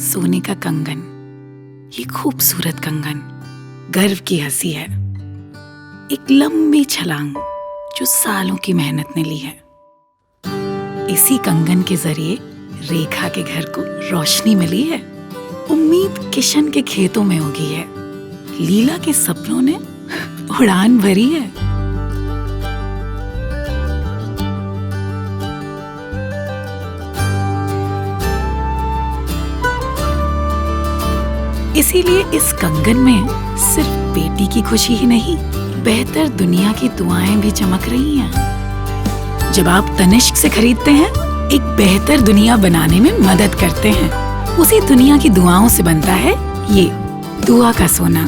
सोने का कंगन, ये खूबसूरत कंगन गर्व की हंसी है, एक लंबी छलांग जो सालों की मेहनत ने ली है। इसी कंगन के जरिए रेखा के घर को रोशनी मिली है। उम्मीद किशन के खेतों में उगी है। लीला के सपनों ने उड़ान भरी है। इसीलिए इस कंगन में सिर्फ बेटी की खुशी ही नहीं, बेहतर दुनिया की दुआएं भी चमक रही हैं। जब आप तनिष्क से खरीदते हैं, एक बेहतर दुनिया बनाने में मदद करते हैं। उसी दुनिया की दुआओं से बनता है ये दुआ का सोना।